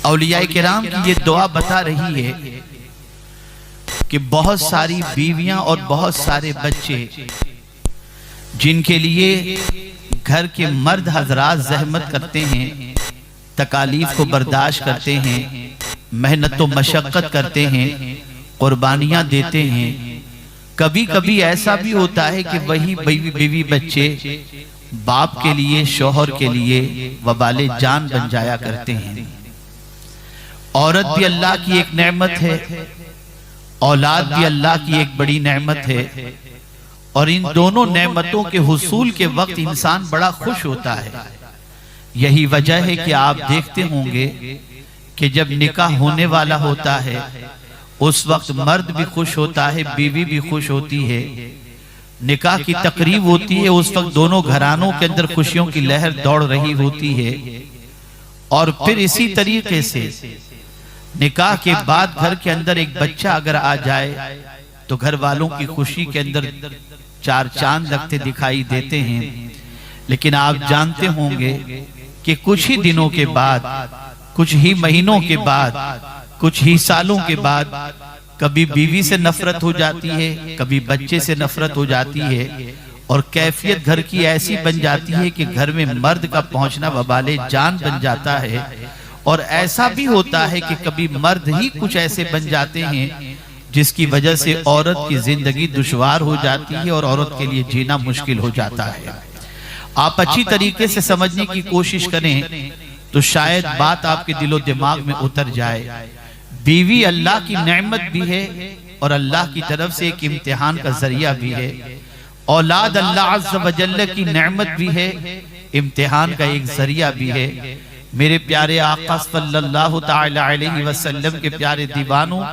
औलियाए किराम की ये दुआ बता रही है कि बहुत सारी बीवियां और बहुत सारे बच्चे जिनके लिए घर के मर्द हजरात जहमत करते हैं, तकालीफ को बर्दाश्त करते हैं, मेहनत व मशक्क़त करते हैं, कुर्बानियां देते हैं। कभी कभी ऐसा भी होता है कि वही बीवी बच्चे बाप के लिए, शौहर के लिए वबाले जान बन जाया करते हैं। औरत भी अल्लाह की एक नेमत है, औलाद भी अल्लाह की एक बड़ी नेमत है, और इन दोनों नेमतों के हुसूल के वक्त इंसान बड़ा खुश होता है। यही वजह है कि आप देखते होंगे कि जब निकाह होने वाला होता है उस वक्त मर्द भी खुश होता है, बीवी भी खुश होती है। निकाह की तकरीब होती है, उस वक्त दोनों घरानों के अंदर खुशियों की लहर दौड़ रही होती है। और फिर इसी तरीके से निकाह के बाद घर के अंदर एक बच्चा अगर आ जाए तो घर वालों की खुशी के अंदर चार चांद लगते दिखाई देते हैं। लेकिन आप जानते होंगे कि कुछ ही दिनों के बाद, कुछ ही महीनों के बाद, कुछ ही सालों के बाद कभी बीवी से नफरत हो जाती है, कभी बच्चे से नफरत हो जाती है, और कैफियत घर की ऐसी बन जाती है कि घर में मर्द का पहुंचना वबाले जान बन जाता है। और ऐसा भी होता है कि कभी मर्द ही कुछ ऐसे बन जाते हैं जिसकी वजह से औरत की जिंदगी दुश्वार हो जाती है और औरत के लिए जीना मुश्किल हो जाता है। आप अच्छी तरीके से समझने की कोशिश करें तो शायद बात आपके दिलो दिमाग में उतर जाए। बीवी अल्लाह की नेमत भी है और अल्लाह की तरफ से एक इम्तिहान का जरिया भी है। औलाद अल्लाह अज़्ज़ व जल्ल की नेमत भी है, इम्तिहान का एक जरिया भी है। मेरे प्यारे आका सल्लल्लाहु तआला अलैहि वसल्लम के प्यारे दीवानों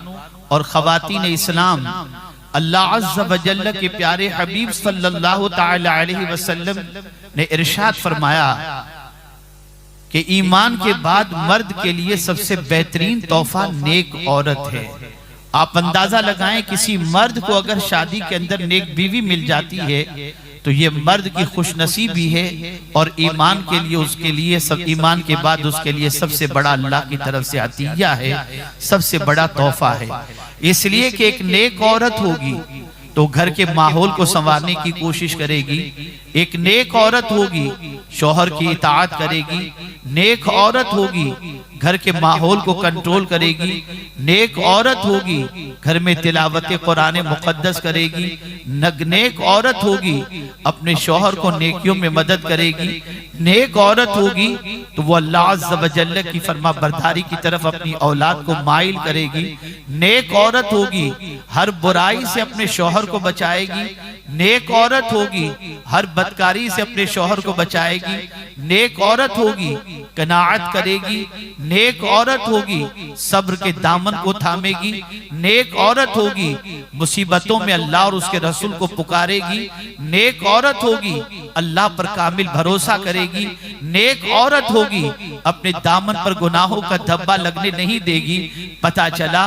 और खवातीन इस्लाम, अल्लाह अज़्ज़ व जल्ल के प्यारे हबीब सल्लल्लाहु तआला अलैहि वसल्लम ने इरशाद फरमाया कि ईमान के बाद मर्द के लिए सबसे बेहतरीन तोहफा नेक औरत है। आप अंदाजा लगाएं, किसी मर्द को अगर शादी के अंदर नेक बीवी मिल जाती है तो ये मर्द की खुशनसीबी है, और ईमान के लिए उसके लिए सब, ईमान के बाद उसके लिए सबसे बड़ा अल्लाह की तरफ से अतिया है, सबसे बड़ा तोहफा है। इसलिए कि एक नेक औरत होगी तो घर के माहौल को संवारने की कोशिश करेगी, एक नेक औरत होगी शौहर की इताअत करेगी, नेक औरत होगी घर के माहौल को कंट्रोल करेगी, नेक औरत होगी घर में तिलावत कुरान मुक़द्दस करेगी, नेक औरत होगी अपने शौहर को नेकियों में मदद करेगी, नेक औरत होगी तो वो अल्लाह अज़्ज़ व जल्ल की फरमा बरदारी की तरफ अपनी औलाद को माइल करेगी, नेक औरत होगी हर बुराई से अपने शौहर को बचाएगी, नेक औरत होगी हर बदकारी से अपने शौहर को बचाएगी, नेक औरत होगी कनाअत करेगी, नेक औरत होगी सब्र के दामन को थामेगी, नेक औरत होगी मुसीबतों में अल्लाह और उसके रसूल को पुकारेगी, नेक औरत होगी अल्लाह पर कामिल भरोसा करेगी, नेक औरत होगी अपने दामन पर गुनाहों का धब्बा लगने नहीं देगी। पता चला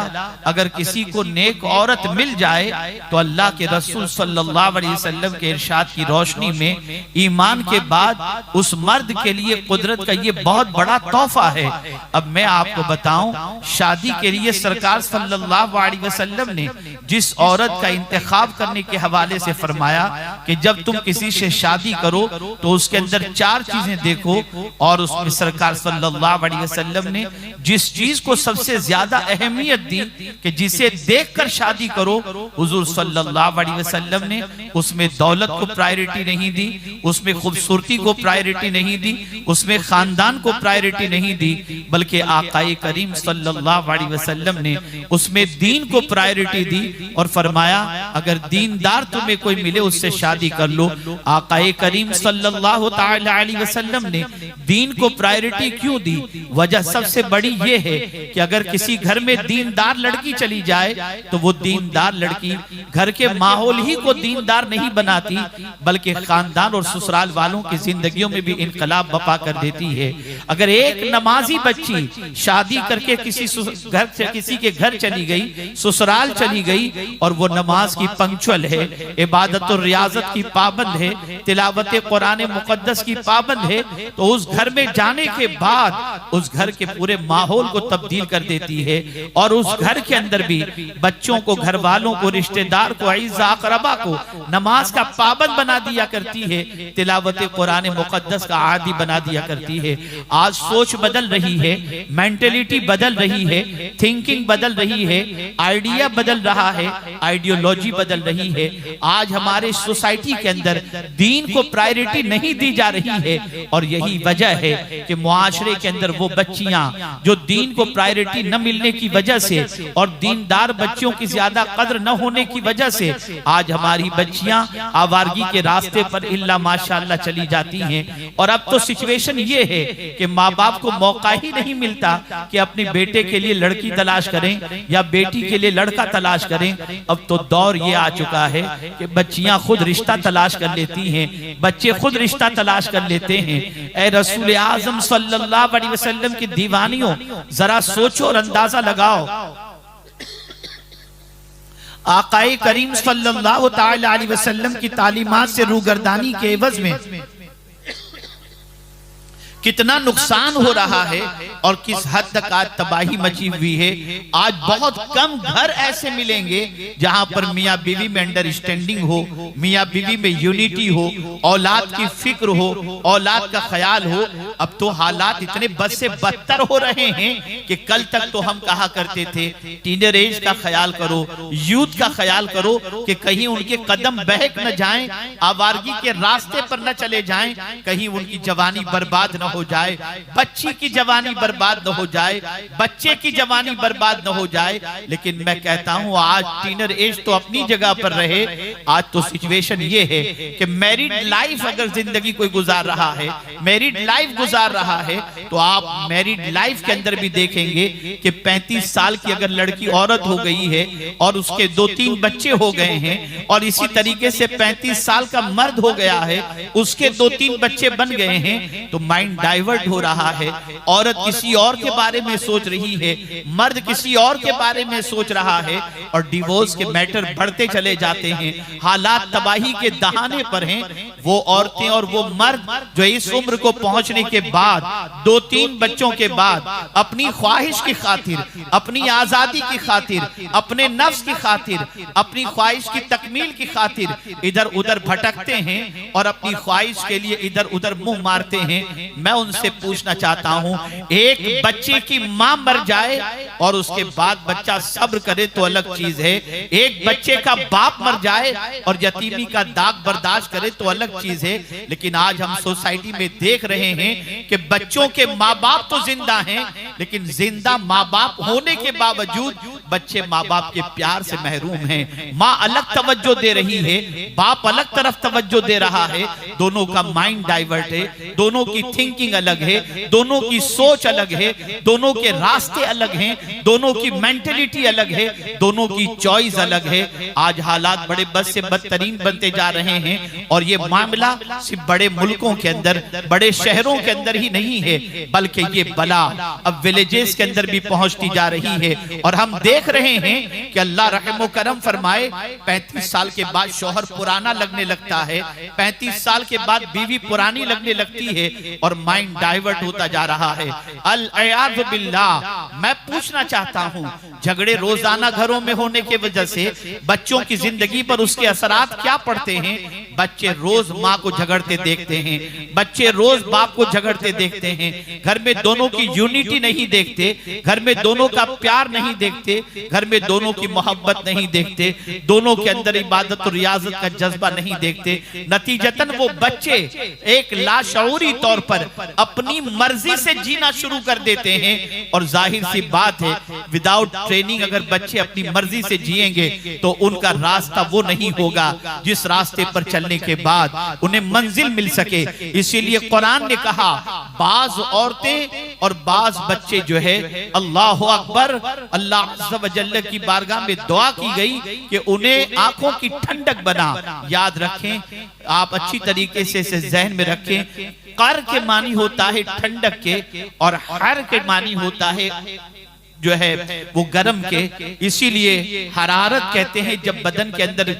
अगर किसी को नेक औरत मिल जाए तो अल्लाह के रसूल सल्लल्लाहु अलैहि वसल्लम के इरशाद की रोशनी में ईमान के बाद उस मर्द के लिए कुदरत का ये बहुत बड़ा तोहफा है। अब मैं आपको बताऊं, शादी के लिए सरकार सल्लल्लाहु अलैहि वसल्लम ने जिस औरत का इंतखाब करने के हवाले से फरमाया कि जब तुम किसी से शादी करो तो उसके अंदर चार चीजें देखो, और उसमें सरकार सल्लल्लाहु अलैहि वसल्लम ने जिस चीज को सबसे ज्यादा अहमियत दी कि जिसे देखकर शादी करो, हुजूर सल्लल्लाहु अलैहि वसल्लम ने उसमें दौलत को प्रायोरिटी नहीं दी, उसमें खूबसूरती को प्रायोरिटी नहीं दी, उसमें खानदान को प्रायोरिटी नहीं दी, बल्कि आकाए करीम सल्लल्लाहु अलैहि वसल्लम ने उसमें दीन को प्रायोरिटी दी और फरमाया अगर दीनदार तुम्हें कोई मिले उससे शादी कर लो। आकाए करीम सल्लल्लाहु तआला अलैहि वसल्लम ने दीन को प्रायोरिटी क्यों दी? वजह सबसे बड़ी ये है कि अगर किसी घर में दीनदार लड़की चली जाए तो वो दीनदार लड़की घर के के माहौल ही को दीनदार नहीं बनाती, बल्कि खानदान और ससुराल वालों की जिंदगियों में भी इनकलाब बपा कर देती है। अगर एक नमाजी बच्ची शादी करके किसी के घर चली गई, ससुराल चली गई, और वो नमाज की पंक्चुअल है, इबादत और रियाजत की पाबंद है, तिलावत कुरान मुकद्दस की पाबंद है, तो उस घर में जाने के बाद उस घर के पूरे माहौल को तब्दील कर देती है। और उस घर के अंदर भी बच्चों को, घर वालों को, रिश्तेदार को, अईज़ा अक़रबा को नमाज का पाबंद बना दिया करती है, तिलावत कुरान मुकद्दस का आदी बना दिया करती है। आज सोच बदल रही है, मेंटेलिटी बदल रही है, थिंकिंग बदल रही है, आइडिया बदल रहा है, आइडियोलॉजी बदल रही है। आज हमारे सोसाइटी के अंदर दीन को प्रायोरिटी नहीं दी जा रही है, और यही वजह है कि मुआशरे के अंदर वो बच्चियां जो दीन को प्रायोरिटी न मिलने की वजह से और दीनदार बच्चों की ज्यादा कद्र न होने की वजह से आज हमारी बच्चियां आवारगी के रास्ते पर इल्ला माशाअल्लाह चली जाती हैं। और अब तो सिचुएशन ये है कि माँ बाप को मौका ही नहीं मिलता कि अपने बेटे के लिए लड़की तलाश करें या बेटी के लिए लड़का तलाश करें। अब तो दौर ये आ चुका है कि बच्चियां खुद रिश्ता तलाश कर लेती हैं, बच्चे खुद रिश्ता तलाश कर लेते हैं। ऐ रसूल आज़म सल्लल्लाहु अलैहि वसल्लम की दीवानियों, जरा सोचो और अंदाजा लगाओ, आकाए करीम सल्लल्लाहु ताला अलैहि वसल्लम की तालीमात से रूगर्दानी के एवज में कितना नुकसान हो रहा है और किस हद तक आज तबाही मची हुई है। आज बहुत कम घर ऐसे मिलेंगे जहां पर मियाँ बीवी में अंडरस्टैंडिंग हो, मियाँ बीवी में यूनिटी हो, औलाद की फिक्र हो, औलाद का ख्याल हो। अब तो हालात इतने बद से बदतर हो रहे हैं कि कल तक तो हम कहा करते थे टीनेज एज का ख्याल करो, यूथ का ख्याल करो कि कहीं उनके कदम बहक न जाएं, आवारगी के रास्ते पर न चले जाएं, कहीं उनकी जवानी बर्बाद न हो जाए, बच्ची की जवानी बर्बाद न हो जाए, बच्चे की जवानी बर्बाद न हो जाए। लेकिन मैं कहता हूं आज टीनेज एज तो अपनी जगह पर रहे, आज तो सिचुएशन ये है कि मैरिड लाइफ अगर जिंदगी कोई गुजार रहा है, मैरिड लाइफ गुजार रहा है, तो आप मैरिड लाइफ के अंदर भी देखेंगे कि 35 साल की अगर लड़की औरत हो गई है और उसके 2-3 बच्चे हो गए हैं, और इसी तरीके से 35 साल का मर्द हो गया है, उसके 2-3 बच्चे बन गए हैं, तो माइंड डाइवर्ट हो रहा है। औरत किसी और के बारे में सोच रही है, मर्द किसी और के बारे में सोच रहा है, और डिवोर्स के मैटर बढ़ते चले जाते हैं। हालात तबाही के दहाने पर हैं। वो औरतें और वो मर्द जो इस उम्र को पहुंचने के बाद 2-3 बच्चों के बाद अपनी ख्वाहिश की खातिर, अपनी आजादी की खातिर, अपने नफ्स की खातिर, अपनी ख्वाहिश की तकमील की खातिर इधर उधर भटकते हैं और अपनी ख्वाहिश के लिए इधर उधर मुंह मारते हैं। मैं उनसे पूछना चाहता हूं, एक बच्चे की मां मर जाए और उसके बाद बच्चा सब्र करे तो अलग चीज है, एक बच्चे का बाप मर जाए और यतीमी का दाग बर्दाश्त करे तो अलग चीज है। लेकिन आज हम सोसाइटी में देख रहे हैं कि बच्चों के माँ बाप तो जिंदा हैं, लेकिन जिंदा माँ बाप होने के बावजूद बच्चे माँ बाप के प्यार से महरूम हैं। माँ अलग तवज्जो दे रही है, बाप अलग तरफ तवज्जो दे रहा है, दोनों का माइंड डाइवर्ट है, दोनों की थिंकिंग अलग है, दोनों की सोच अलग है, दोनों के रास्ते अलग हैं, दोनों की मेंटेलिटी अलग है, दोनों की चॉइस अलग है। आज हालात बड़े बद से बदतरीन बनते जा रहे हैं, और ये मामला सिर्फ बड़े मुल्कों के अंदर, बड़े शहरों के अंदर ही नहीं है, बल्कि ये बला अब विलेजेस के अंदर भी पहुंचती जा रही है। और हम देख रहे हैं कि अल्लाह रहम करम फरमाए, 35 साल के बाद शौहर पुराना लगने लगता है, 35 साल के बाद बीवी पुरानी लगने लगती है, और माइंड डाइवर्ट होता जा रहा है। अल-इयाज़ु बिल्लाह। मैं पूछना चाहता हूं, झगड़े रोजाना घरों में होने की वजह से बच्चों की जिंदगी पर उसके असरात क्या पड़ते हैं? बच्चे रोज माँ को झगड़ते देखते हैं, बच्चे रोज बाप को झगड़ते देखते हैं, घर में दोनों की यूनिटी नहीं देखते, घर में दोनों का प्यार नहीं देखते, घर में दोनों की मोहब्बत नहीं देखते, दोनों के अंदर इबादत और रियाजत का जज्बा नहीं देखते। नतीजतन वो बच्चे एक लाशऊरी तौर पर अपनी मर्जी से जीना शुरू कर देते हैं। और जाहिर सी बात है, विदाउट ट्रेनिंग अगर बच्चे अपनी मर्जी से जिएंगे तो उनका रास्ता वो नहीं होगा जिस रास्ते पर चलने चलने के बाद उन्हें मंजिल मिल सके। इसीलिए कुरान ने कहा बाज औरतें और बाज बच्चे जो है अल्लाह अकबर अल्लाह अज़्ज़ व जल्ल की बारगाह में दुआ की गई कि उन्हें आंखों की ठंडक बना। याद रखें, आप अच्छी तरीके से इसे जहन में रखें, कर के मानी होता है ठंडक के और हर के मानी होता है जो है वो गर्म के। इसीलिए हरारत कहते हैं जब बदन के अंदर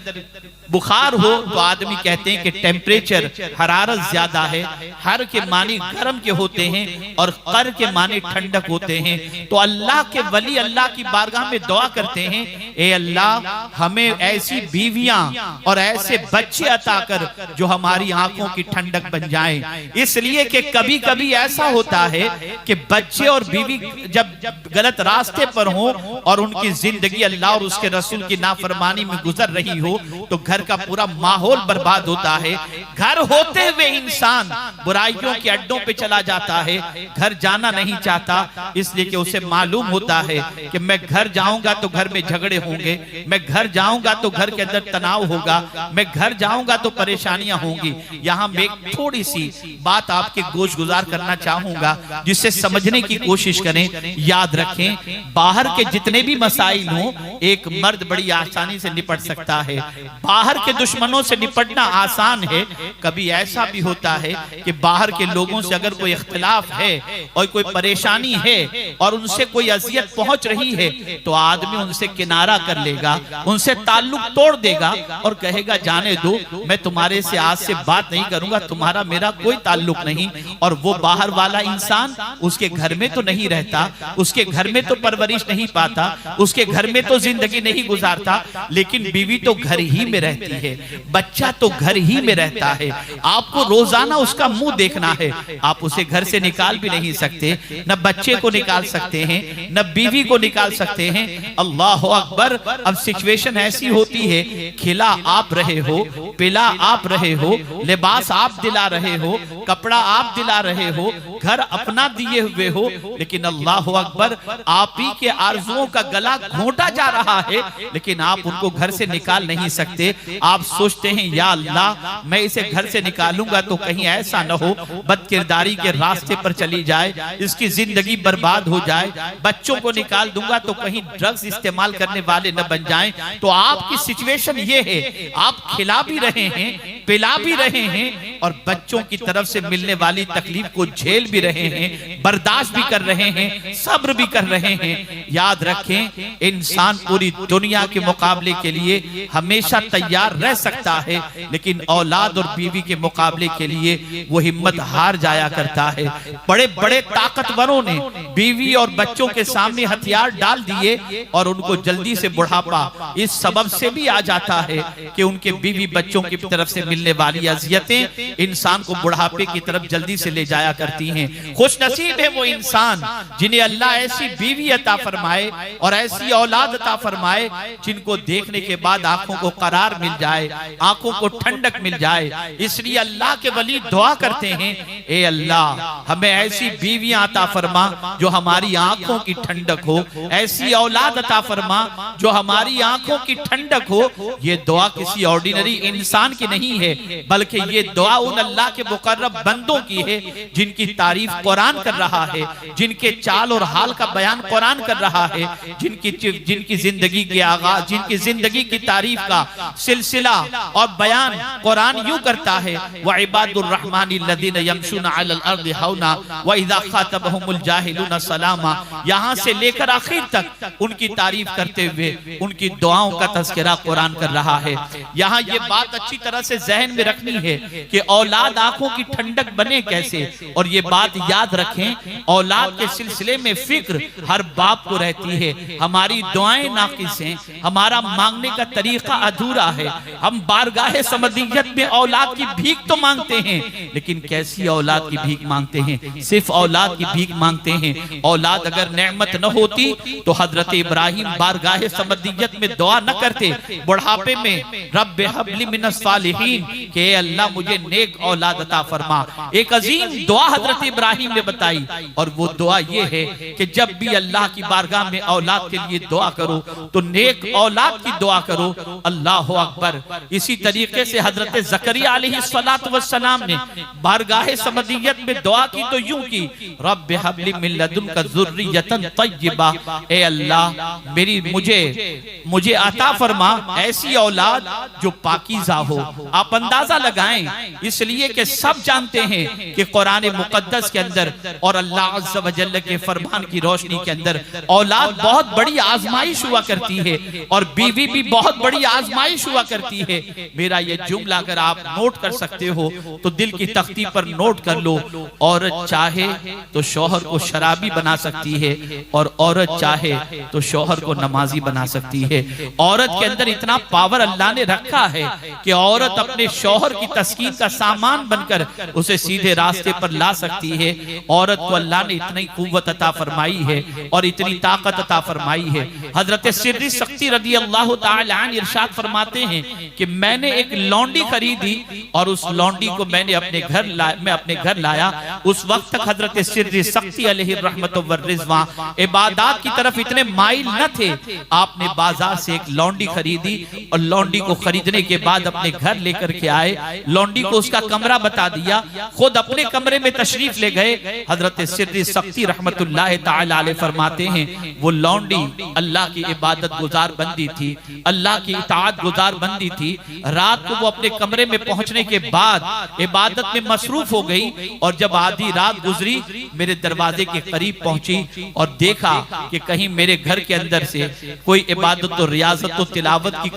बुखार हो तो आदमी कहते हैं कि टेम्परेचर हरारत ज्यादा है। हर के मानी गर्म के होते हैं और कर के मानी ठंडक होते हैं। तो अल्लाह के वली अल्लाह की बारगाह में दुआ करते हैं, ए अल्लाह हमें ऐसी बीवियां और ऐसे बच्चे अता कर जो हमारी आंखों की ठंडक बन जाएं। इसलिए कि कभी कभी ऐसा होता है कि बच्चे और बीवी जब गलत रास्ते पर हो और उनकी जिंदगी अल्लाह और उसके रसूल की नाफरमानी में गुजर रही हो तो घर का पूरा माहौल बर्बाद होता है। घर होते हुए इंसान बुराइयों के अड्डों पे चला जाता है, घर जाना नहीं चाहता, इसलिए कि उसे मालूम होता है कि मैं घर जाऊंगा तो घर में झगड़े होंगे, मैं घर जाऊंगा तो घर के अंदर तनाव होगा, मैं घर जाऊंगा तो परेशानियां होंगी। यहां मैं एक थोड़ी सी बात आपके गोश गुजार करना चाहूंगा जिससे समझने की कोशिश करें। याद रखें, बाहर के जितने भी मसाइल हों एक मर्द बड़ी आसानी से निपट सकता है। बाहर के दुश्मनों से निपटना आसान है। कभी ऐसा भी होता है कि बाहर के लोगों से अगर कोई इख्तिलाफ है और कोई परेशानी है और उनसे कोई अजियत पहुंच रही है तो आदमी उनसे किनारा कर लेगा, उनसे ताल्लुक तोड़ देगा और कहेगा जाने दो, मैं तुम्हारे से आज से बात नहीं करूंगा, तुम्हारा मेरा कोई ताल्लुक नहीं। और वो बाहर वाला इंसान उसके घर में तो नहीं रहता, उसके घर में तो परवरिश नहीं पाता, उसके घर में तो जिंदगी नहीं गुजारता, लेकिन बीवी तो घर ही में रहती है, बच्चा तो घर ही में रहता है। आपको रोजाना उसका मुंह देखना है, आप उसे घर से निकाल भी नहीं सकते, न बच्चे को निकाल सकते हैं, न बीवी को निकाल सकते हैं। अल्लाह अकबर। अब सिचुएशन ऐसी होती है, खिला आप रहे हो, पिला आप रहे हो, लिबास आप दिला रहे हो, कपड़ा आप दिला रहे हो, घर अपना दिए हुए हो, लेकिन अल्लाह अकबर आप ही के आरजुओं का गला घोंटा जा रहा है, लेकिन आप उनको घर से निकाल नहीं सकते। आप सोचते हैं या अल्लाह मैं इसे घर से निकालूंगा तो कहीं ऐसा न हो बदकिरदारी के रास्ते पर चली जाए, इसकी जिंदगी बर्बाद हो जाए, बच्चों को निकाल दूंगा तो कहीं ड्रग्स इस्तेमाल करने वाले न बन जाएं। तो आपकी सिचुएशन ये है, आप खिला भी रहे हैं, पिला भी रहे हैं और बच्चों की तरफ से मिलने वाली तकलीफ को झेल भी रहे हैं, बर्दाश्त भी कर रहे हैं, सब्र भी कर रहे हैं। याद रखें, इंसान पूरी दुनिया के मुकाबले के लिए हमेशा तैयार रह सकता है, लेकिन औलाद और बीवी के मुकाबले के लिए वो हिम्मत हार जाया करता है। बड़े बड़े ताकतवरों ने बीवी और बच्चों के सामने हथियार डाल दिए और उनको जल्दी से बुढ़ापा इस सबब से भी आ जाता है कि उनके बीवी बच्चों की तरफ से मिलने वाली अजियतें इंसान को बुढ़ापे की तरफ जल्दी से ले जाया करती हैं। खुश नसीब है वो इंसान जिन्हें अल्लाह ऐसी बीवी अता फरमाए और ऐसी औलाद अता फरमाए जिनको देखने के बाद आंखों को करार मिल जाए, आंखों को ठंडक मिल जाए। इसलिए अल्लाह के वली दुआ करते हैं, ए अल्लाह हमें ऐसी बीवियां अता फरमा जो हमारी आंखों की ठंडक हो, ऐसी औलाद अता फरमा जो हमारी आंखों की ठंडक हो। ये दुआ किसी ऑर्डिनरी इंसान की नहीं है, बल्कि ये दुआ उन अल्लाह के मुकर्रब बंदों की है जिनकी तारीफ कुरान कर रहा है, जिनके चाल और हाल का बयान कुरान कर रहा है, जिनकी जिंदगी के आगाज, जिनकी जिंदगी की तारीफ का सिलसिला और बयान कुरान यूं करता है, व इबादुर रहमानिल लदीना यमशूना अलल अर्दि हौना व इज़ा खातबहुमुल जाहिलूना सलामा। यहां से लेकर आखिर तक उनकी तारीफ करते हुए उनकी दुआओं का तज़किरा कुरान कर रहा है। यहां ये बात अच्छी तरह से जहन में रखनी है कि औलाद आंखों की ठंडक बने कैसे। और ये बात याद रखें, औलाद के सिलसिले में फिक्र हर बाप को रहती है। हमारी दुआएं नाकिस हैं, हमारा मांगने का तरीका अधूरा है। हम बारगाहे समदियत में औलाद की भीख तो मांगते हैं, लेकिन कैसी औलाद की भीख मांगते हैं? सिर्फ औलाद की भीख मांगते हैं। औलाद अगर नेमत न होती तो हजरत इब्राहिम बारगाहे समदियत में दुआ न करते, बुढ़ापे में रब्बे हबली मिनस सालिहीन सालिहीन कि अल्लाह मुझे नेक औलाद अता फरमा। एक अजीम दुआ हजरत इब्राहिम ने बताई और वो दुआ ये है कि जब भी अल्लाह की बारगाह में औलाद के लिए दुआ करो तो नेक औलाद की दुआ करो। अल्लाह अकबर। इसी तरीके से हजरत ज़करिया अलैहिस्सलातु वस्सलाम ने बारगाह समदियत में दुआ की तो यूं की, रब्बि हबली मिन लदुनका ज़ुर्रियतन तय्यिबा, ए अल्लाह मेरी मुझे अता फरमा ऐसी औलाद जो पाकीज़ा हो। आप अंदाजा लगाएं, इसलिए कि सब जानते हैं कि कुरान मुकद्दस के अंदर और अल्लाह अज़्ज़ व जल्ल के फरमान की रोशनी के अंदर औलाद बहुत बड़ी आजमाइश हुआ करती है और बीवी भी बहुत बड़ी आजमाइश हुआ करती है। मेरा ये जुमला अगर आप नोट कर सकते हो तो दिल की तख्ती पर नोट कर लो। औरत चाहे तो शौहर को शराबी बना सकती है और औरत चाहे तो शौहर को नमाजी बना सकती है। औरत के अंदर इतना पावर अल्लाह ने रखा है कि औरत अपने शौहर की तस्कीन का सामान बनकर उसे सीधे रास्ते पर ला सकती है। औरत को अल्लाह ने इतनी कुव्वत अता फरमाई है और इतनी ताकत अता फरमाई है। हजरत सिर्री सख्ती रदी अल्लाह ताला अन्हु इरशाद फरमाते हैं कि मैंने एक लौंडी खरीदी और उस लौंडी को मैंने अपने घर लाया। उस वक्त तक हजरत सिर्री सख्ती अलैहि रहमतु व रिज़वान इबादत की तरफ इतने माइल न थे। आपने बाजार से एक लौंडी खरीदी और लौंडी को खरीदने के बाद अपने घर लेकर के आए। लौंडी को उसका कमरा बता दिया, खुद अपने कमरे में तशरीफ ले गए। हजरत सिर्री सख्ती रहमतुल्लाह ताला अलैह फरमाते हैं वो लौंडी अल्लाह की इबादत गुजार बंदी थी, अल्लाह की इताअत गुजार बंदी थी। रात को वो अपने कमरे में पहुंचने के बाद इबादत में मसरूफ हो गई और जब आधी रात गुजरी मेरे दरवाजे के करीब पहुंची और देखा कि कहीं मेरे घर के अंदर से कोई इबादत और रियाजत और तिलावत की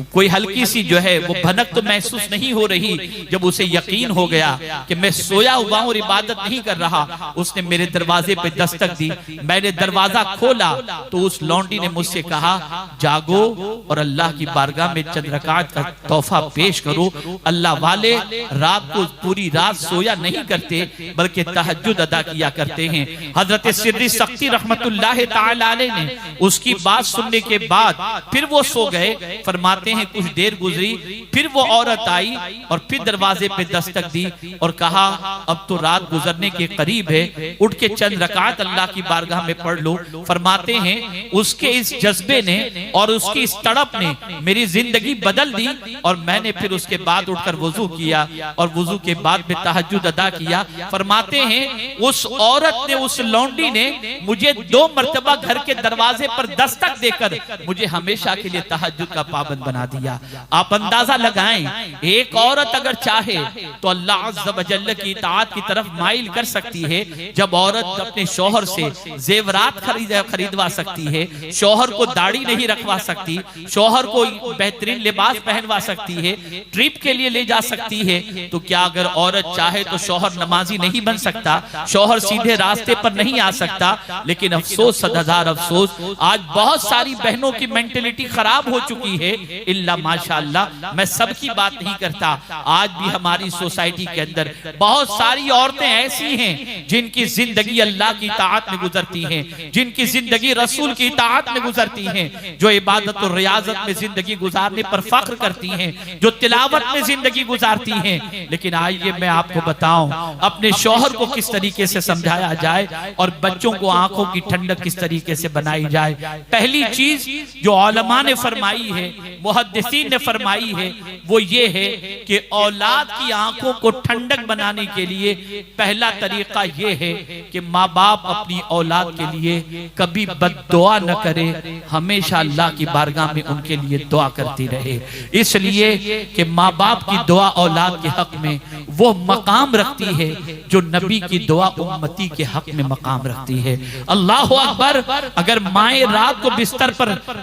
कोई हल्की सी जो है वो भनक तो महसूस नहीं हो रही। जब उसे यकीन हो गया कि मैं सोया हुआ हूं और इबादत नहीं कर रहा, उसने मेरे दरवाजे पे दस्तक दी। मैंने दरवाजा खोला तो उस लौंडी ने मुझसे कहा जागो और अल्लाह की बारगाह में चंद रकात का तोहफा पेश करो। अल्लाह वाले रात को पूरी रात सोया नहीं करते बल्कि तहज्जुद अदा किया करते हैं। हजरत सिर्री सख्ती रहमतुल्लाह ताला अलैह ने उसकी बात सुनने के बाद फिर वो सो गए। फरमाते हैं कुछ देर गुजरी फिर वो औरत आई और फिर दरवाजे पे दस्तक दी और कहा अब तो रात गुजरने के करीब है, उठ के चंद रकात अल्लाह की बारगाह में पढ़ लो। फरमाते हैं उसके इस जज्बे ने और उसकी इस तड़प ने मेरी जिंदगी बदल दी और मैंने फिर उसके बाद उठकर वुजू किया और वुजू के बाद में तहज्जुद अदा किया। फरमाते हैं उस औरत ने, उस लौंडी ने मुझे 2 मरतबा घर के दरवाजे पर दस्तक देकर मुझे हमेशा के लिए तहज्जुद का पाबंद बना दिया। आप अंदाजा लगाएं, एक औरत अगर चाहे तो अल्लाह अज़्ज़ व जल्ल की इताअत की तरफ माइल कर सकती है। जब औरत अपने शौहर से जेवरात खरीदवा सकती है, शौहर को दाढ़ी नहीं रखवा सकती, शौहर को बेहतरीन लिबास पहनवा सकती है, ट्रिप के लिए ले जा सकती है, तो क्या अगर औरत चाहे तो शौहर नमाजी नहीं बन सकता, शौहर सीधे रास्ते पर नहीं आ सकता? लेकिन अफसोस, 1000 अफसोस, आज बहुत सारी बहनों की मेंटेलिटी खराब हो चुकी है। इल्ला माशाअल्लाह, मैं सबकी बात नहीं करता, आज भी हमारी सोसाइटी के अंदर बहुत सारी औरतें ऐसी हैं जिनकी जिंदगी अल्लाह की इताअत में गुजरती हैं, जिनकी जिंदगी रसूल की इताअत में गुजरती हैं, जो इबादत और रियाजत में जिंदगी गुजारने पर फख्र करती हैं, जो तिलावत में जिंदगी गुजारती हैं। लेकिन आइए मैं आपको बताऊं अपने शौहर को किस तरीके से समझाया जाए और बच्चों को आंखों की ठंडक किस तरीके से बनाई जाए। पहली चीज जो उलमा ने फरमाई है, मुहद्दिसीन ने फरमाई है, वो ये है कि औलाद की आंखों को ठंडक बनाने के लिए पहला तरीका ये है कि माँ बाप अपनी औलाद के लिए कभी बद्दुआ न करे, हमेशा अल्लाह की बारगाह में उनके लिए दुआ करती रहे। इसलिए कि माँ बाप की दुआ औलाद के हक में वो मकाम रखती है जो नबी की दुआ उम्मती के हक में मकाम रखती है। अल्लाह अकबर। अगर माएँ रात को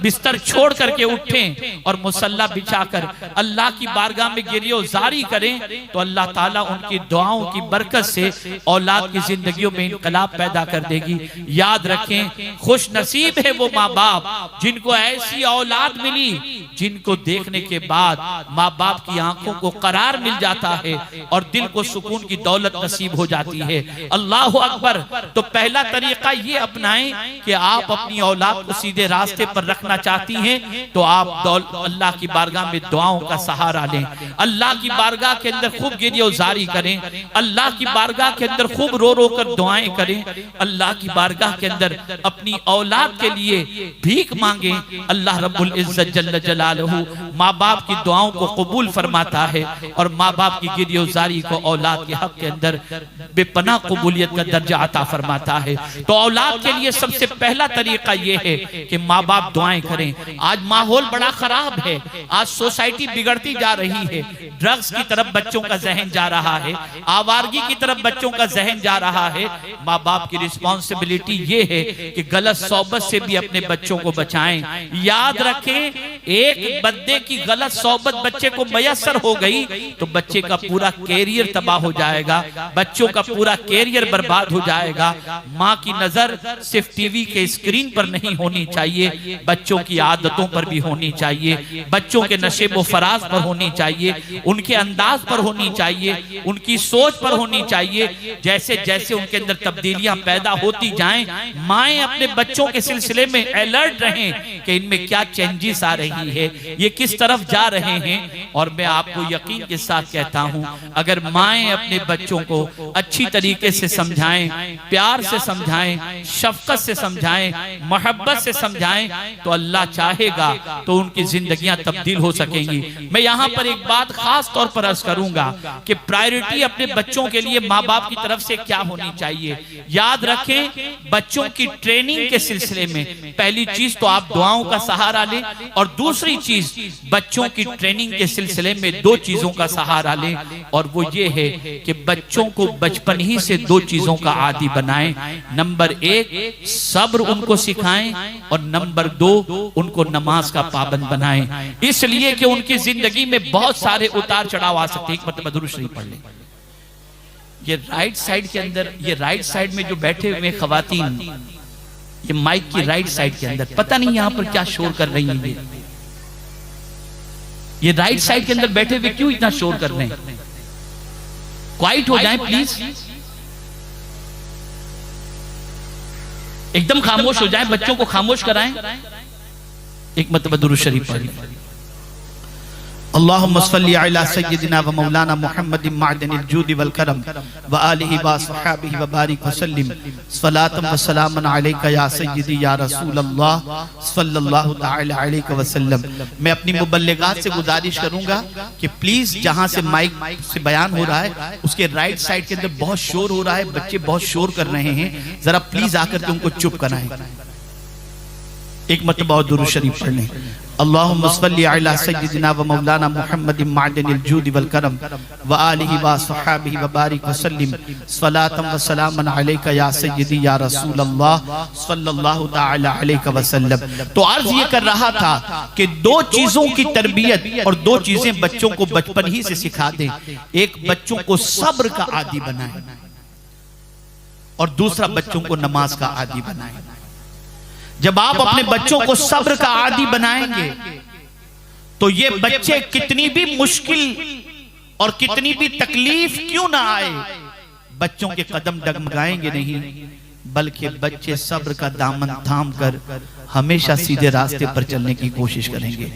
बिस्तर छोड़ करके उठें और मुसल्ला बिछाकर अल्लाह की बारगाह में गिरियोजारी करें तो अल्लाह ताला उनकी दुआओं की बरकत से औलाद की जिंदगियों में इनकलाब पैदा कर देगी। याद रखें, खुश नसीब है वो माँ बाप जिनको ऐसी औलाद मिली जिनको देखने के बाद माँ बाप की आंखों को करार मिल जाता है और दिल को सुकून की दौलत नसीब हो जाती है। अल्लाह अकबर। तो पहला तरीका ये अपनाएं कि आप अपनी औलाद को सीधे रास्ते पर रखना चाहती हैं तो आप अल्लाह की बारगाह में दुआओं का सहारा लें, अल्लाह की बारगाह के अंदर खूब गिरियोजारी करें, अल्लाह की बारगाह के अंदर खूब रो रो कर दुआएं करें, अल्लाह की बारगाह के अंदर अपनी औलाद के लिए भीख मांगे। अल्लाह रब्बुल इज्जत जल्ल जलालहू माँ बाप की दुआओं को कबूल फरमाता है और माँ बाप की गिरियोजारी को औलाद के हक के अंदर बेपनाह कबूलियत का दर्जा अता फरमाता है। तो औलाद के लिए सबसे पहला तरीका यह है कि माँ बाप दुआएं करें। आज माहौल बड़ा खराब है, आज सोसाइटी बिगड़ती जा रही है, ड्रग्स की तरफ बच्चों का जहन जा रहा है, आवारगी की तरफ बच्चों का जहन जा रहा है। माँ बाप की रिस्पॉन्सिबिलिटी ये है कि गलत सोबत से भी अपने बच्चों को बचाएं। याद रखें, एक बंदे की गलत सोबत बच्चे को मयसर हो गई तो बच्चे का पूरा कैरियर तबाह हो जाएगा, बच्चों का पूरा कैरियर बर्बाद हो जाएगा। माँ की नजर सिर्फ टीवी के स्क्रीन पर नहीं होनी चाहिए, बच्चों की आदतों पर भी होनी चाहिए, बच्चों के नशेबो फराज पर होनी चाहिए, उनके अंदाज पर होनी चाहिए, उनकी सोच पर होनी चाहिए। जैसे जैसे उनके अंदर तब्दीलियां पैदा होती जाएं, माएं अपने बच्चों के सिलसिले में अलर्ट रहें कि इनमें क्या चेंजेस आ रही है, ये किस तरफ जा रहे हैं। और मैं आपको यकीन के साथ कहता हूं, अगर माएं अपने बच्चों को अच्छी तरीके से समझाएं, प्यार से समझाएं, शफकत से समझाएं, मोहब्बत से समझाएं तो अल्लाह चाहेगा तो उनकी जिंदगियां तब्दील हो सकेंगी। मैं यहाँ पर एक बात खास तौर पर अर्ज करूंगा कि प्रायोरिटी अपने बच्चों के लिए माँ बाप की तरफ से क्या होनी चाहिए। याद रखें, बच्चों की ट्रेनिंग के सिलसिले में पहली चीज तो आप दुआओं का सहारा लें और दूसरी चीज बच्चों की ट्रेनिंग के सिलसिले में दो चीजों का सहारा लें और वो ये है कि बच्चों को बचपन ही से दो चीजों का आदी बनाएं। नंबर एक, सब्र उनको सिखाएं और नंबर दो, उनको नमाज का पाबंद बनाएं। इसलिए कि उनकी जिंदगी में बहुत सारे उतार चढ़ाव आ सकते हैं। एक मतलब दुरूद शरीफ पढ़ लें। ये राइट साइड के अंदर, ये राइट साइड में जो बैठे हुए खवातीन, ये माइक की राइट साइड के अंदर पता नहीं यहां पर क्या शोर कर रही है। ये राइट साइड के अंदर बैठे हुए क्यों इतना शोर कर रहे हैं? क्वाइट हो जाएं प्लीज, एकदम खामोश हो जाएं, बच्चों को खामोश कराएं। एक मतलब दुरूद शरीफ पढ़ लें। अल्लाहुम्मा सल्ली अला सय्यिदिना व मौलाना मुहम्मदिन मादनिल जूदि वल करम व आलिहि व अस्हाबिहि व बारिक व सल्लिम सलातन व सलामन अलैका या सय्यिदी या रसूल अल्लाह सल्लल्लाहु तआला अलैहि वसल्लम। मैं अपनी मुबल्लिगात से गुजारिश करूंगा कि प्लीज जहां से माइक से बयान हो रहा है उसके राइट साइड के अंदर बहुत शोर हो रहा है, बच्चे बहुत शोर कर रहे हैं, जरा प्लीज आकर के उनको चुप कराएं। एक मरतबा और दुरूद शरीफ पढ़ लें। अल्लाहुम्मा सल्ली अला सय्यिदिना व मौलाना मुहम्मदिन मादनिल जूदि वल करम व आलिहि व अस्हाबिहि व बारिक व सल्लिम सलातन व सलामन अलैका या सय्यिदी या रसूल अल्लाह सल्लल्लाहु तआला अलैहि वसल्लम। तो अर्ज ये कर रहा था कि दो चीजों की तरबियत और दो चीजें बच्चों को बचपन ही से सिखा दें। एक, बच्चों को सब्र का आदी बनाएं और दूसरा, बच्चों को नमाज का आदी बनाएं। जब आप अपने बच्चों को सब्र का आदी बनाएंगे तो ये बच्चे कितनी भी मुश्किल और कितनी भी तकलीफ क्यों ना आए, बच्चों के कदम डगमगाएंगे नहीं, बल्कि बच्चे सब्र का दामन थाम कर हमेशा सीधे रास्ते पर चलने की कोशिश करेंगे।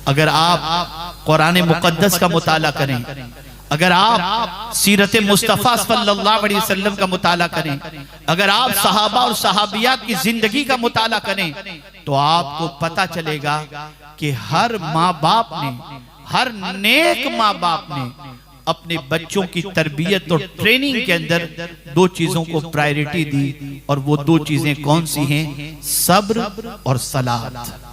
अगर आप कुरान मुकद्दस का मुताला करें, अगर आप सीरत मुस्तफ़ा सल्लल्लाहु अलैहि वसल्लम का मुताला करें, अगर आप सहाबा और सहाबियात की जिंदगी का मुताला करें तो आपको पता चलेगा कि हर माँ बाप ने, हर नेक माँ बाप ने अपने बच्चों की तरबियत और ट्रेनिंग के अंदर दो चीजों को प्रायोरिटी दी और वो दो चीजें कौन सी हैं? सब्र और सलात।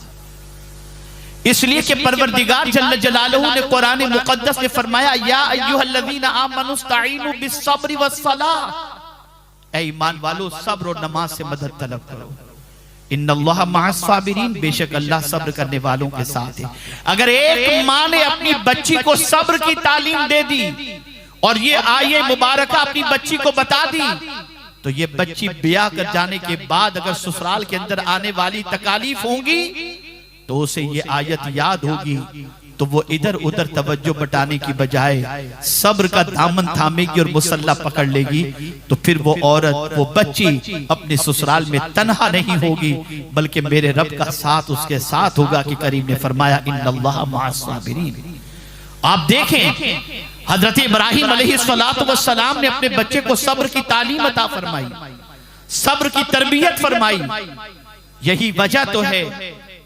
इसलिए कि परवरदिगार जल्ल जलालहू ने कुरान मुकद्दस में फरमाया, या अय्युहल्लज़ीना आमनुस्तईनु बिस्सब्रि वस्सलाह, ऐ ईमान वालो सब्र और नमाज से मदद तलब करो। इन्नल्लाह मअस साबिरीन, बेशक अल्लाह सब्र करने वालों के साथ है। अगर एक माँ ने अपनी बच्ची को सब्र की तालीम दे दी और ये आये मुबारका अपनी बच्ची को बता दी तो ये बच्ची ब्याह कर जाने के बाद अगर ससुराल के अंदर आने वाली तकालीफ होंगी तो उसे ये आयत याद होगी, तो वो इधर उधर तवज्जो बटाने की बजाय सब्र का दामन थामेगी और मुसल्ला पकड़ लेगी। तो फिर वो औरत, वो बच्ची अपने ससुराल में तन्हा नहीं होगी, बल्कि मेरे रब का साथ उसके साथ होगा कि करीम ने फरमाया इन्नल्लाह मअस साबिरीन। आप देखें हजरत इब्राहिम अलैहिस्सलातु वस्सलाम ने अपने बच्चे को सब्र की तालीम अता फरमाई, सब्र की तरबियत फरमाई। यही वजह तो है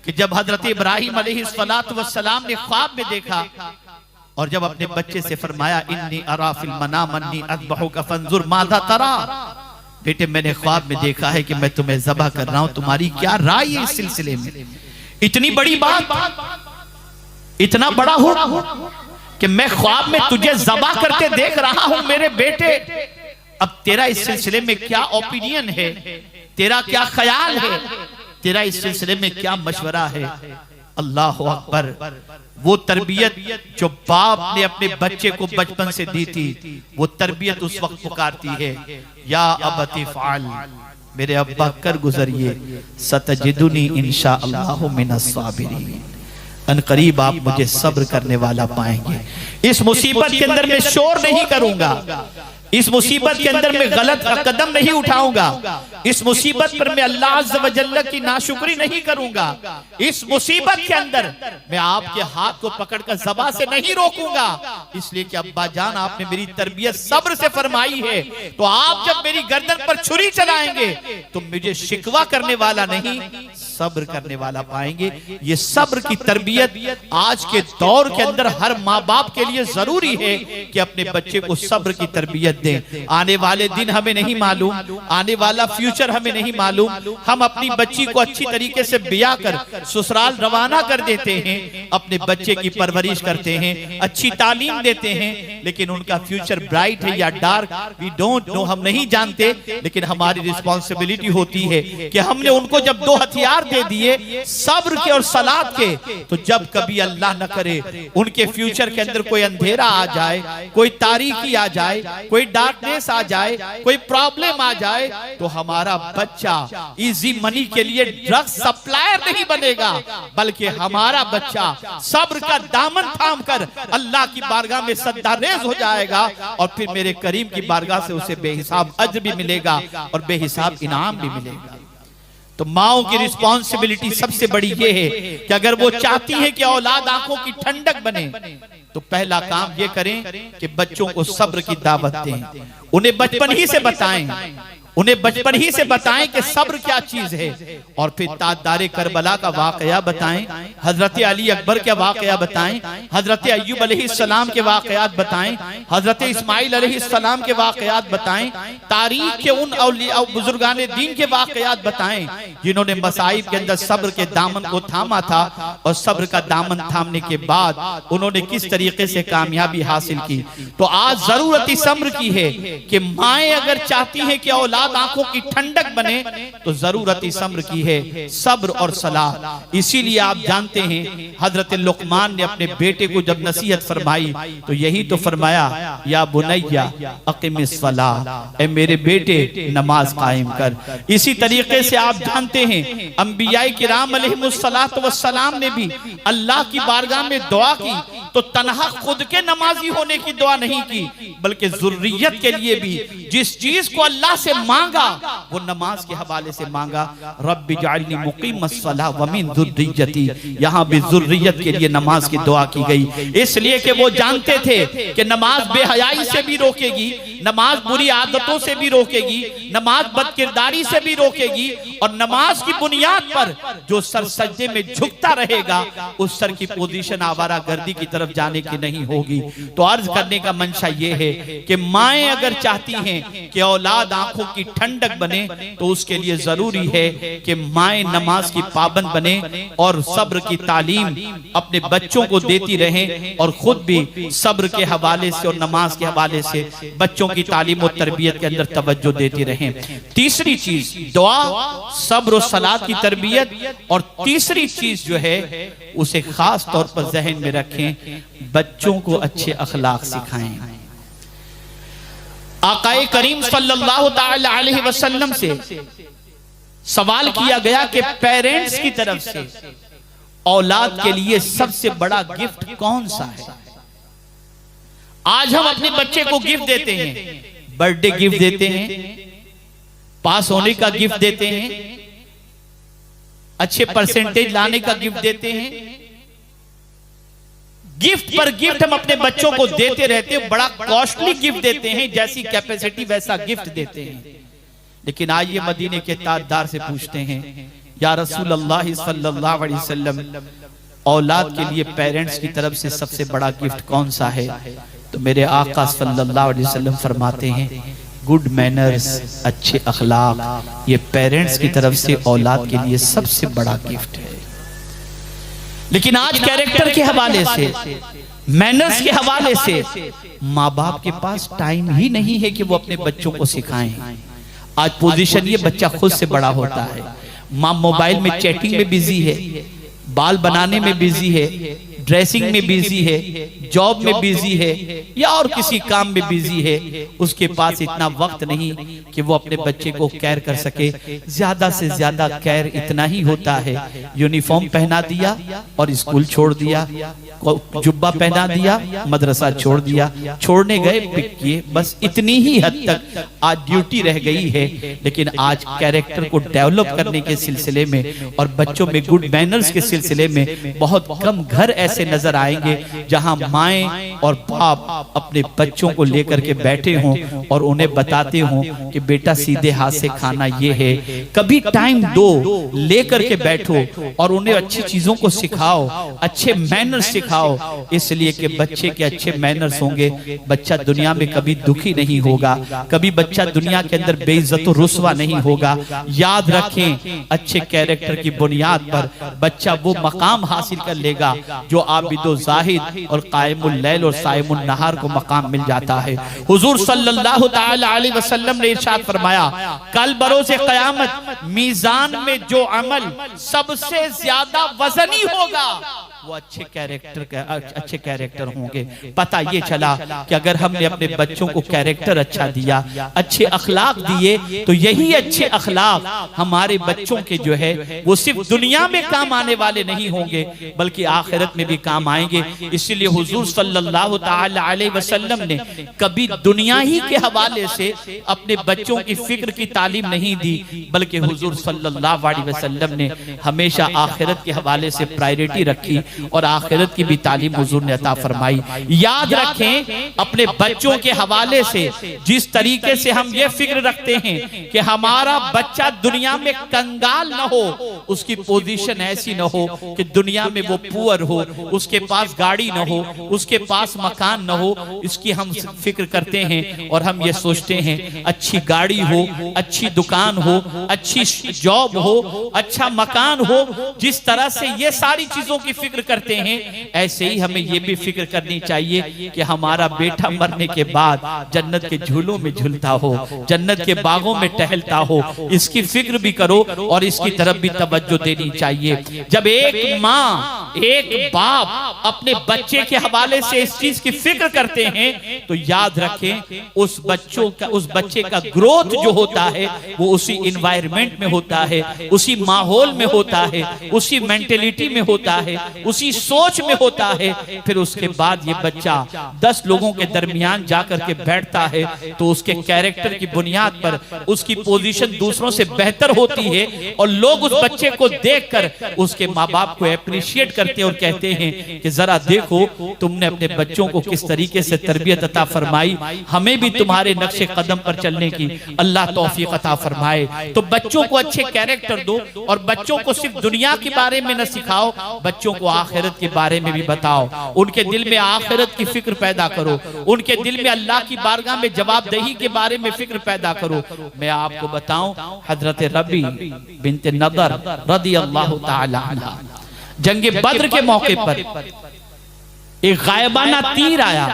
कि जब हजरत इब्राहिम अलैहिस्सलातु वस्सलाम ने ख्वाब में देखा और जब अपने बच्चे से फरमाया इन्नी अरा फिल मनाम अन्नी अज़बहुका फंजुर माज़ा तरा, बेटे मैंने ख्वाब में देखा है कि मैं तुम्हें ज़बह कर रहा हूं, तुम्हारी क्या राय है इस सिलसिले में। इतनी बड़ी बात, इतना बड़ा हो कि मैं ख्वाब में तुझे ज़बह करते देख रहा हूं मेरे बेटे, अब तेरा इस सिलसिले में क्या ओपिनियन है, तेरा क्या ख्याल है, तेरा इस सिलसिले में क्या मशवरा है। अल्लाह अकबर। वो तरबियत जो बाप ने अपने बच्चे को बचपन से दी थी, वो तरबियत उस वक्त पुकारती है या अबती फ़अल, मेरे अब्बा कर गुजरिए, सतजिदुनी इंशाअल्लाहु मिनस साबिरीन, अनकरीब आप मुझे सब्र करने वाला पाएंगे। इस मुसीबत के अंदर मैं शोर नहीं करूंगा, इस मुसीबत के अंदर मैं गलत कदम नहीं उठाऊंगा, इस मुसीबत पर मैं अल्लाह अज़्ज़ व जल्ल की नाशुक्री नहीं करूंगा, इस मुसीबत के अंदर मैं आपके हाथ को पकड़कर ज़बा से नहीं रोकूंगा, इसलिए कि अब्बा जान आपने मेरी तरबियत सब्र से फरमाई है। तो आप जब मेरी गर्दन पर छुरी चलाएंगे तो मुझे शिकवा करने वाला नहीं, सब्र करने वाला पाएंगे। ये सब्र की तरबियत आज के दौर के अंदर हर माँ बाप के लिए जरूरी है कि अपने बच्चे को सब्र की तरबियत दें। आने वाले दिन हमें नहीं मालूम, आने वाला फ्यूचर हमें नहीं मालूम, हम अपनी बच्ची को अच्छी तरीके से ब्याह कर ससुराल रवाना कर देते हैं, अपने बच्चे की परवरिश करते हैं, अच्छी तालीम देते हैं, लेकिन उनका फ्यूचर ब्राइट है या डार्क वी डोंट नो, हम नहीं जानते। लेकिन हमारी रिस्पॉन्सिबिलिटी होती है कि हमने उनको जब दो हथियार दे दिए सब्र के और सलात के, तो जब कभी अल्लाह न करे उनके फ्यूचर के अंदर कोई अंधेरा आ जाए, कोई तारीकी आ जाए, कोई डार्कनेस आ जाए, कोई प्रॉब्लम आ जाए, तो हमारा बच्चा इजी मनी के लिए ड्रग्स सप्लायर नहीं बनेगा, बल्कि हमारा बच्चा सब्र का दामन थाम कर अल्लाह की बारगाह में सद्दारेज हो जाएगा और फिर मेरे करीम की बारगाह से उसे बेहिसाब अज्र भी मिलेगा और बेहिसाब इनाम भी मिलेगा। तो माओ की रिस्पॉन्सिबिलिटी सबसे बड़ी ये है कि अगर वो चाहती है कि औलाद आंखों की ठंडक बने, तो पहला काम ये करें कि बच्चों को सब्र की दावत दें, उन्हें बचपन ही से बताएं, उन्हें बचपन ही से बताएं कि सब्र क्या चीज है, और फिर ताजदारे करबला का वाकया बताएं, हजरत अली अकबर का वाकया बताएं, हजरत अय्यूब अलैहिस्सलाम के वाकयात बताएं, हजरत इस्माइल अलैहिस्सलाम के वाकयात बताएं, तारीख के उन औलिया बुजुर्गाने दीन के वाकयात बताएं जिन्होंने मसाइब के अंदर सब्र के दामन को थामा था और सब्र का दामन थामने के बाद उन्होंने किस तरीके से कामयाबी हासिल की। तो आज जरूरत इस सब्र की है कि माएँ अगर चाहती है कि औलाद आंखों की ठंडक बने, तो जरूरत इस सब्र की है, सब्र और सलाह। इसीलिए आप जानते हैं हजरत लुकमान ने अपने बेटे को जब नसीहत फरमाई तो यही तो फरमाया, या बुनैया अक़िमिस सलाह, ए मेरे बेटे नमाज कायम कर। इसी तरीके से आप जानते हैं अंबियाए किराम अलैहिमुस्सलातु वस्सलाम ने भी अल्लाह की बारगाह में दुआ की, तो तन्हा खुद के नमाजी होने की दुआ नहीं की, बल्कि ज़ुर्रियत के लिए भी जिस चीज को अल्लाह से मांगा वो नमाज के हवाले से मांगा, रब्बि जअलनी मुक़ीमस्सलाह व मिन ज़ुर्रियती। यहाँ भी ज़ुर्रियत के लिए नमाज की दुआ की गई, इसलिए कि वो जानते थे कि नमाज बेहयाई से भी रोकेगी, नमाज बुरी आदतों से भी रोकेगी, नमाज बदकिरदारी से भी रोकेगी, और नमाज की बुनियाद पर जो सर सजदे में झुकता रहेगा उस सर की पोजीशन आवारा गर्दी की तरफ जाने की नहीं होगी। तो अर्ज करने का मंशा ये है कि माएँ अगर चाहती हैं कि औलाद आंखों की ठंडक बने, तो उसके लिए जरूरी है कि माएँ नमाज की पाबंद बने और सब्र की तालीम अपने बच्चों को देती रहें और खुद भी सब्र के हवाले से और नमाज के हवाले से बच्चों की तालीम और तरबियत के अंदर तवज्जो देती रहें। तीसरी चीज दुआ, सब्र और सलात की तरबियत, और तीसरी चीज जो है उसे खास तौर पर जहन में रखें, बच्चों को अच्छे अखलाक सिखाएं। आकाए करीम सल्लल्लाहु ताला अलैहि वसल्लम से सवाल किया गया कि पेरेंट्स की तरफ से औलाद के लिए सबसे बड़ा गिफ्ट कौन सा है? आज हम अपने बच्चे को गिफ्ट देते हैं, बर्थडे गिफ्ट देते हैं, पास होने का गिफ्ट देते हैं, अच्छे परसेंटेज लाने का गिफ्ट देते हैं। गिफ्ट पर गिफ्ट हम अपने बच्चों को देते रहते हैं, बड़ा कॉस्टली गिफ्ट देते हैं, जैसी कैपेसिटी वैसा गिफ्ट देते हैं। लेकिन आइए मदीने के ताजदार से पूछते हैं, या रसूल अल्लाह सल्लल्लाहु अलैहि वसल्लम, औलाद के लिए पेरेंट्स की तरफ से सबसे बड़ा गिफ्ट कौन सा है? तो मेरे आका सल्लल्लाहु अलैहि वसल्लम फरमाते हैं, गुड मैनर्स, अच्छे अखलाक, ये पेरेंट्स की तरफ से औलाद के लिए सबसे बड़ा गिफ्ट है। लेकिन आज कैरेक्टर के हवाले से, मैनर्स के हवाले से माँ बाप के पास टाइम ही नहीं है कि वो अपने बच्चों को सिखाएं। आज पोजीशन ये, बच्चा खुद से बड़ा होता है, माँ मोबाइल में चैटिंग में बिजी है, बाल बनाने में बिजी है, ड्रेसिंग में बिजी है, जॉब में बिजी है, या और किसी काम में बिजी है। उसके पास इतना वक्त नहीं कि वो अपने बच्चे को केयर कर सके। ज्यादा से ज्यादा केयर इतना ही होता है, यूनिफॉर्म पहना दिया और स्कूल छोड़ दिया, जुब्बा पहना दिया, मदरसा छोड़ दिया, छोड़ने गए, पिक किए, बस इतनी ही हद तक आज ड्यूटी रह गई है। लेकिन आज कैरेक्टर को डेवलप करने के सिलसिले में और बच्चों में गुड मैनर्स के सिलसिले में बहुत कम घर ऐसे नजर आएंगे जहां माएं और बाप अपने बच्चों को लेकर के बैठे हों और उन्हें बताते हों कि बेटा सीधे हाथ से खाना ये है। कभी टाइम दो, लेकर के बैठो और उन्हें अच्छी चीजों को सिखाओ, अच्छे मैनर्स सिखाओ, इसलिए कि बच्चे के अच्छे मैनर्स होंगे, बच्चा दुनिया में कभी दुखी नहीं होगा, कभी बच्चा दुनिया के अंदर बेइज्जत और रुस्वा नहीं होगा। याद रखें, अच्छे कैरेक्टर की बुनियाद पर बच्चा वो मकाम हासिल कर लेगा जो आबिदो जाहिद और कायमुल लैल और साइमुन नहार को मकाम मिल जाता है। हुजूर सल्लल्लाहु ताला अलैहि वसल्लम ने इरशाद फरमाया, कल बरोज़े क़यामत मीज़ान में जो अमल सबसे ज्यादा वजनी होगा वो अच्छे कैरेक्टर होंगे। पता ये चला कि अगर हमने अपने बच्चों को कैरेक्टर अच्छा दिया, अच्छे अखलाक दिए, तो यही अच्छे अखलाक हमारे बच्चों के जो है वो सिर्फ दुनिया में काम आने वाले नहीं होंगे बल्कि आखिरत में भी काम आएंगे। इसीलिए हुजूर सल्लल्लाहु ताला अलैहि वसल्लम ने कभी दुनिया ही के हवाले से अपने बच्चों की फिक्र की तालीम नहीं दी, बल्कि हुजूर सल्लल्लाहु अलैहि वसल्लम ने हमेशा आखिरत के हवाले से प्रायोरिटी रखी और आखिरत की भी तालीम हुजूर ने अता फरमाई। याद रखें, अपने बच्चों के हवाले से जिस तरीके से हम ये फिक्र रखते हैं कि हमारा बच्चा दुनिया में कंगाल न हो, उसकी पोजीशन ऐसी न हो कि दुनिया में वो पुअर हो, उसके पास गाड़ी न हो, उसके पास मकान न हो, इसकी हम फिक्र करते हैं और हम ये सोचते हैं अच्छी गाड़ी हो, अच्छी दुकान हो, अच्छी जॉब हो, अच्छा मकान हो। जिस तरह से ये सारी चीजों की फिक्र करते हैं, ऐसे ही हमें ये भी फिक्र करनी चाहिए कि हमारा बेटा मरने के बाद जन्नत के झूलों में झूलता हो, जन्नत के बागों में टहलता हो। इसकी फिक्र भी करो और इसकी तरफ भी तवज्जो देनी चाहिए। जब एक माँ, एक बाप अपने बच्चे के हवाले से इस चीज की फिक्र करते हैं तो याद रखें, उस बच्चे का ग्रोथ जो होता है वो उसी इन्वायरमेंट में होता है, उसी माहौल में होता है, उसी मेंटेलिटी में होता है, उसी सोच में होता है। फिर उसके बाद ये बच्चा 10 लोगों के दरमियान जाकर के बैठता है तो उसके कैरेक्टर की बुनियाद पर उसकी पोजीशन दूसरों से बेहतर होती है और लोग उस बच्चे को देखकर उसके माँ बाप को एप्रिशिएट करते हैं और कहते हैं कि जरा देखो तुमने अपने बच्चों को किस तरीके से तरबियत अता फरमाई, हमें भी तुम्हारे नक्शे कदम पर चलने की अल्लाह तौफीक अता फरमाए। तो बच्चों को अच्छे कैरेक्टर दो और बच्चों को सिर्फ दुनिया के बारे में न सिखाओ, बच्चों को आखिरत के बारे में भी बताओ। उनके दिल में आखिरत की फिक्र पैदा करो, उनके दिल में अल्लाह की बारगाह में जवाबदेही के बारे में फिक्र पैदा करो। मैं आपको बताऊं, हजरत रबी बिनते नदर रदियल्लाहु ताला अन्हा, जंगे बद्र के मौके पर एक गायबाना तीर आया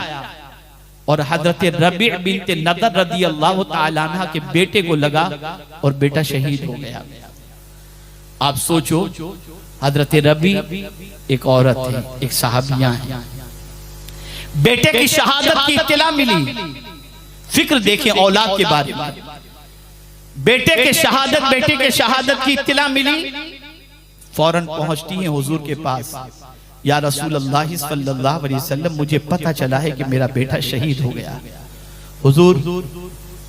और हजरत रबी बिनते नदर रदियल्लाहु ताला अन्हा के बेटे को लगा और बेटा शहीद हो गया। आप सोचो, हजरत रबी एक औरत है, एक सहाबिया है, बेटे की शहादत की इत्तला मिली। फिक्र देखें औलाद के बारे में, बेटे के शहादत की इत्तला मिली, फौरन पहुंचती हैं हुजूर के पास, या रसूल अल्लाह सल्लल्लाहु अलैहि वसल्लम, मुझे पता चला है कि मेरा बेटा शहीद हो गया। हुजूर,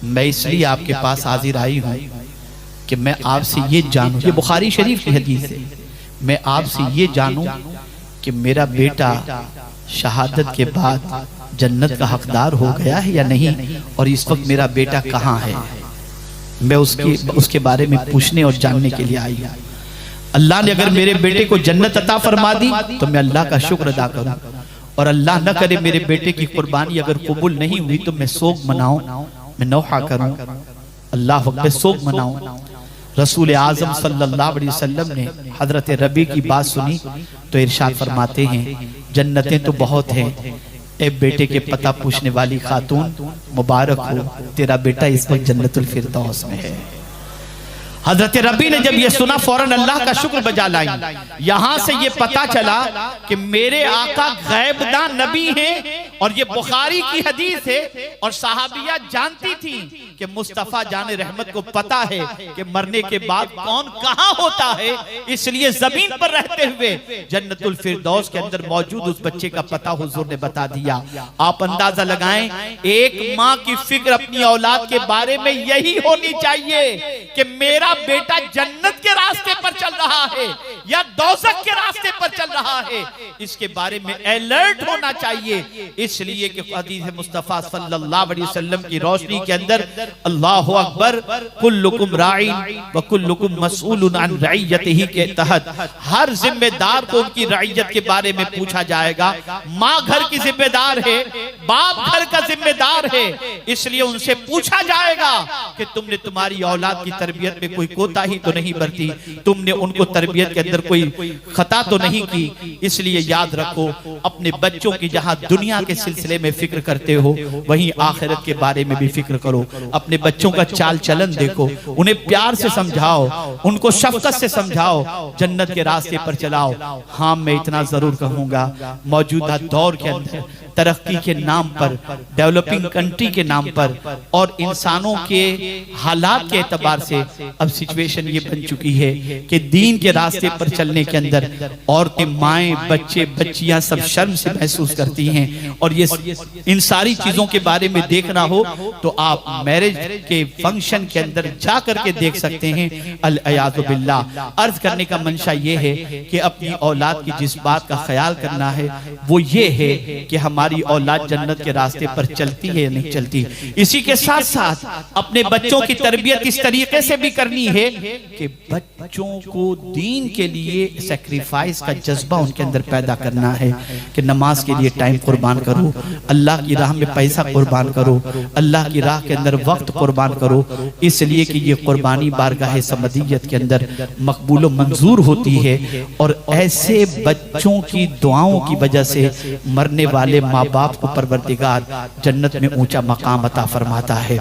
मैं इसलिए आपके पास हाजिर आई हूँ कि मैं आपसे ये जानूं, ये बुखारी शरीफ की हदीस है, मैं आपसे ये जानूं कि मेरा बेटा शहादत के बाद जन्नत का हकदार हो गया है या नहीं, और इस वक्त मेरा बेटा कहाँ है। मैं उसके बारे में पूछने और जानने के लिए आई हूँ। अल्लाह ने अगर मेरे बेटे को जन्नत अता फरमा दी तो मैं अल्लाह का शुक्र अदा करूं, और अल्लाह न करे मेरे बेटे की कुर्बानी अगर कबूल नहीं हुई तो मैं सोग मनाऊं, मैं नौहा करूं, अल्लाह वक्त सोग मनाऊं। रसूल आजम सल्लल्लाहु अलैहि वसल्लम ने हजरत रबी की बात सुनी तो इरशाद फरमाते हैं, जन्नतें तो बहुत हैं, ए बेटे के पता पूछने वाली खातून, मुबारक हो, तेरा बेटा इस वक्त जन्नतुल फिरदौस में है। हजरत रबी ने जब ये सुना फौरन अल्लाह का शुक्र बजा लाई। यहां से ये पता चला कि मेरे आका गैबदान नबी हैं, और ये बुखारी की हदीस है, और सहाबिया जानती थी कि मुस्तफा जाने रहमत को पता है कि मरने के बाद कौन कहां होता है, इसलिए जमीन पर रहते हुए जन्नतुल फिरदौस के अंदर मौजूद उस बच्चे का पता हुजूर ने बता दिया। आप अंदाजा लगाएं, एक माँ की फिक्र अपनी औलाद के बारे में यही होनी चाहिए कि मेरा बेटा जन्नत के रास्ते पर चल रहा है या दोज़ख के रास्ते पर चल रहा है, इसके बारे में अलर्ट होना चाहिए। इसलिए कि हदीस मुस्तफा सल्लल्लाहु अलैहि वसल्लम की रोशनी के अंदर अल्लाहु अकबर, कुल्लुकुम राइन व कुल्लुकुम मसऊलुन अन रइयतिही के तहत हर जिम्मेदार को उनकी रइयत के बारे में पूछा जाएगा। माँ घर की जिम्मेदार है, बाप घर का जिम्मेदार है, इसलिए उनसे पूछा जाएगा कि तुमने तुम्हारी औलाद की तरबियत में कोई कोताही तो नहीं बरती, तुमने उनको तरबियत के अंदर कोई खता तो नहीं की। इसलिए याद रखो, अपने बच्चों की जहां दुनिया के सिलसिले में फिक्र करते हो, वहीं आखिरत के बारे में भी फिक्र करो। अपने बच्चों का चाल चलन देखो, उन्हें प्यार से समझाओ, उनको शफकत से समझाओ, जन्नत के रास्ते पर चलाओ। हाँ, मैं इतना जरूर कहूंगा, मौजूदा दौर के अंदर तरक्की के नाम पर, डेवलपिंग कंट्री के नाम पर और इंसानों के हालात के एतबार से अब सिचुएशन ये बन चुकी है कि दीन के रास्ते पर चलने के अंदर औरतें, माएं, बच्चे, बच्चियां सब शर्म से महसूस करती हैं। और ये इन सारी चीजों के बारे में देखना हो तो आप मैरिज के फंक्शन के अंदर जा करके देख सकते हैं। अल-अयाज़ु बिल्लाह। अर्ज करने का मंशा ये है कि अपनी औलाद की जिस बात का ख्याल करना है वो ये है कि हमारी औलाद जन्नत के रास्ते पर चलती है या नहीं चलती। इसी के साथ साथ अपने बच्चों की तरबियत इस तरीके से भी करनी है कि बच्चों को दीन के लिए सैक्रिफाइस का जज्बा उनके अंदर पैदा करना है कि नमाज के लिए टाइम कुर्बान करो, अल्लाह की राह में पैसा कुर्बान करो, अल्लाह की राह के अंदर वक्त कुर्बान करो, इसलिए कि ये कुर्बानी बारगाह समदियत के अंदर मकबूल व मंजूर होती है। और ऐसे बच्चों की दुआओं की वजह से मरने वाले माँ बाप को परवरदिगार जन्नत में ऊंचा मकाम अता फरमाता है।